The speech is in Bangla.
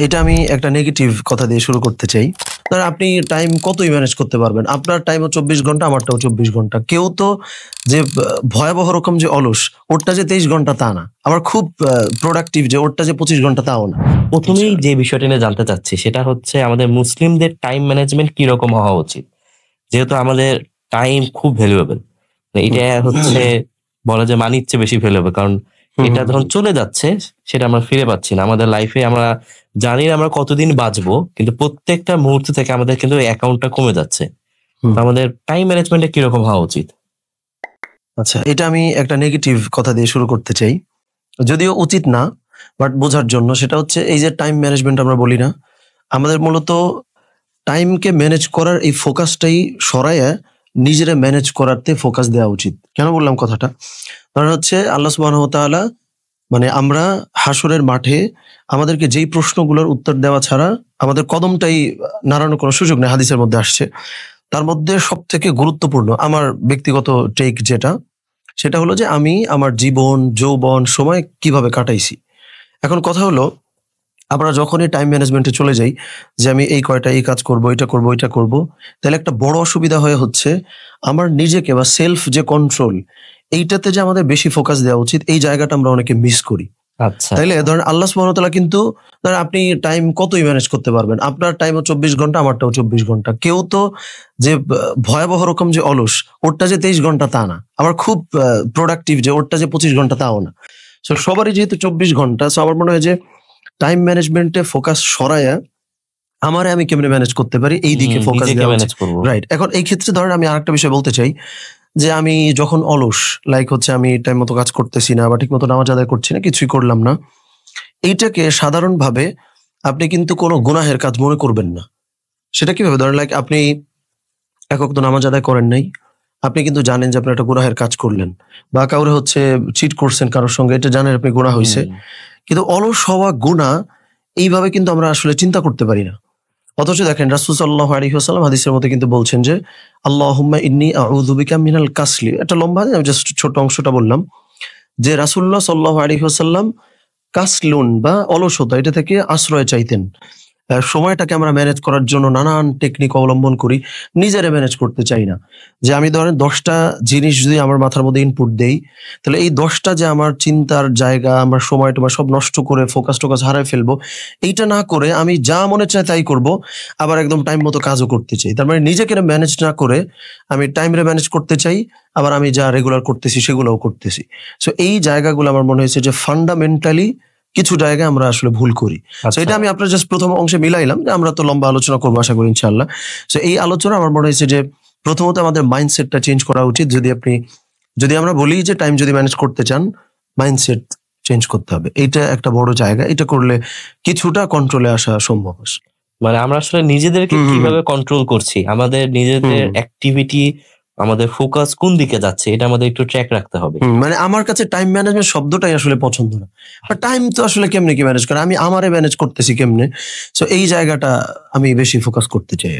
এটা আমি একটা নেগেটিভ কথা দিয়ে শুরু করতে চাই। ধরেন আপনি টাইম কতই ম্যানেজ করতে পারবেন? আপনার টাইমও ২৪ ঘন্টা, আমারটাও ২৪ ঘন্টা। কেউ তো যে ভয়াবহ রকম যে অলস, ওরটা যে ২৩ ঘন্টা তা না। আবার খুব প্রোডাক্টিভ যে ওরটা যে ২৫ ঘন্টা তাও না। প্রথমেই যে বিষয়টা নিয়ে জানতে চাচ্ছি সেটা হচ্ছে আমাদের মুসলিমদের টাইম ম্যানেজমেন্ট কিরকম হওয়া উচিত? যেহেতু আমাদের টাইম খুব ভ্যালুয়েবল। এটা হচ্ছে বলা যায় মানির চেয়ে বেশি ভ্যালুয়েবল। কারণ এটা যখন চলে যাচ্ছে সেটা আমরা ফিরে পাচ্ছি না। আমাদের লাইফে আমরা জানি না আমরা কতদিন বাঁচবো, কিন্তু প্রত্যেকটা মুহূর্ত থেকে আমাদের কিন্তু অ্যাকাউন্টটা কমে যাচ্ছে। তো আমাদের টাইম ম্যানেজমেন্টটা কিরকম হওয়া উচিত? আচ্ছা, এটা আমি একটা নেগেটিভ কথা দিয়ে শুরু করতে চাই। যদিও উচিত না, বাট বোঝার জন্য। সেটা হচ্ছে এই যে টাইম ম্যানেজমেন্ট আমরা বলি না, আমাদের মূলত টাইমকে ম্যানেজ করার এই ফোকাসটাই সরাইয়া নিজেরা ম্যানেজ করাতে ফোকাস দেওয়া উচিত। কেন বললাম কথাটা? কারণ হচ্ছে আল্লাহ সুবহানাহু ওয়া তাআলা মানে আমরা হাসরের মাঠে আমাদেরকে যেই প্রশ্নগুলোর উত্তর দেওয়া ছাড়া আমাদের কদমটাই নাড়ানোর কোনো সুযোগ নেই, হাদিসের মধ্যে আসছে। তার মধ্যে সবথেকে গুরুত্বপূর্ণ আমার ব্যক্তিগত টেক যেটা, সেটা হলো যে আমি আমার জীবন, যৌবন, সময় কিভাবে কাটাইছি। এখন কথা হলো, আমরা যখনই টাইম ম্যানেজমেন্টে চলে যাই যে আমি এই কয়টা এই কাজ করব, এটা করব, ওইটা করব, তাহলে একটা বড় অসুবিধা হচ্ছে আমার নিজেকে বা সেলফ যে কন্ট্রোল, এইটাতে যে আমাদের বেশি ফোকাস দেওয়া উচিত, এই জায়গাটা আমরা অনেকে মিস করি। আচ্ছা, তাইলে ধরেন আল্লাহ সুবহানাহু ওয়া তাআলা কিন্তু ধরেন আপনি টাইম কতই ম্যানেজ করতে পারবেন? আপনার টাইমও ২৪ ঘন্টা, আমারটাও ২৪ ঘন্টা। কেউ তো যে ভয়াবহ রকম যে অলস, ওরটা যে ২৩ ঘন্টা তা না। আবার খুব প্রোডাক্টিভ যে ওরটা যে ২৫ ঘন্টা তাও না। সো সবারই যেহেতু ২৪ ঘন্টা, সো আমার মনে হয় যে টাইম ম্যানেজমেন্টে ফোকাস সরায়া আমারে আমি কেমনে ম্যানেজ করতে পারি এই দিকে ফোকাস নিজেকে দেওয়া উচিত। ম্যানেজ করবো। রাইট। এখন এই ক্ষেত্রে ধরেন আমি আরেকটা বিষয় বলতে চাই যে আমি যখন অলস, লাইক হচ্ছে আমি টাইম মতো কাজ করতেছি না বা ঠিক মতো নামাজ আদায় করছি না, কিছুই করলাম না, এইটাকে সাধারণভাবে আপনি কিন্তু কোনো গুনাহের কাজ মনে করবেন না। সেটা কিভাবে? ধরেন লাইক আপনি এক ওয়াক্ত নামাজ আদায় করেন নাই, আপনি কিন্তু জানেন যে আপনি একটা গুনাহের কাজ করলেন, বা কাউরে হচ্ছে চিট করছেন কারোর সঙ্গে, এটা জানেন আপনি গুনাহ হইছে। কিন্তু অলস হওয়া গুনাহ এইভাবে কিন্তু আমরা আসলে চিন্তা করতে পারি না। অথচ দেখেন রাসূল সাল্লাল্লাহু আলাইহি ওয়াসাল্লাম হাদিসের মধ্যে কিন্তু বলছেন যে আল্লাহুম্মা ইন্নী আউযু বিকা মিনাল কাসলি। একটা লম্বা হাদিস, আমি জাস্ট ছোট অংশটা বললাম যে রাসূলুল্লাহ সাল্লাল্লাহু আলাইহি ওয়াসাল্লাম কাসলুন বা অলসতা, এটা থেকে আশ্রয় চাইতেন। সময়টাকে আমরা ম্যানেজ করার জন্য নানান টেকনিক অবলম্বন করি, নিজেরে ম্যানেজ করতে চাই না। যে আমি ধরেন ১০টা জিনিস যদি আমার মাথার মধ্যে ইনপুট দেই, তাহলে এই ১০টা যে আমার চিন্তার জায়গা, আমার সময়-টময় সব নষ্ট করে ফোকাস-টোকাস হারায় ফেলবো, এইটা না করে আমি যা মনে চায় তাই করব, আবার একদম টাইম মতো কাজও করতে চাই। তার মানে নিজেকে ম্যানেজ না করে আমি টাইমরে ম্যানেজ করতে চাই, আবার আমি যা রেগুলার করতেছি সেগুলোও করতেছি। সো এই জায়গাগুলো আমার মনে হয়েছে যে ফান্ডামেন্টালি কিছু জায়গায় আমরা আসলে ভুল করি। তো এটা আমি আপনার জাস্ট প্রথম অংশে মিলাইলাম যে আমরা তো লম্বা আলোচনা করবো আশা করি ইনশাআল্লাহ। সো এই আলোচনা আমার মনে হয়েছে যে প্রথমত আমাদের মাইন্ডসেটটা চেঞ্জ করা উচিত। যদি আমরা বলি যে টাইম যদি ম্যানেজ করতে চান, মাইন্ডসেট চেঞ্জ করতে হবে। এইটা একটা বড় জায়গা। এটা করলে কিছুটা কন্ট্রোলে আসা সম্ভব। মানে আমরা আসলে নিজেদেরকে কিভাবে কন্ট্রোল করছি, আমাদের নিজেদের অ্যাক্টিভিটি, আমাদের ফোকাস কোন দিকে যাচ্ছে, এটা আমাদের একটু ট্র্যাক রাখতে হবে। মানে আমার কাছে টাইম ম্যানেজমেন্ট শব্দটাই আসলে পছন্দ না। টাইম তো আসলে কেমনে কি ম্যানেজ করে, আমি আমারে ম্যানেজ করতেছি কেমনে। সো এই জায়গাটা আমি বেশি ফোকাস করতে চাই।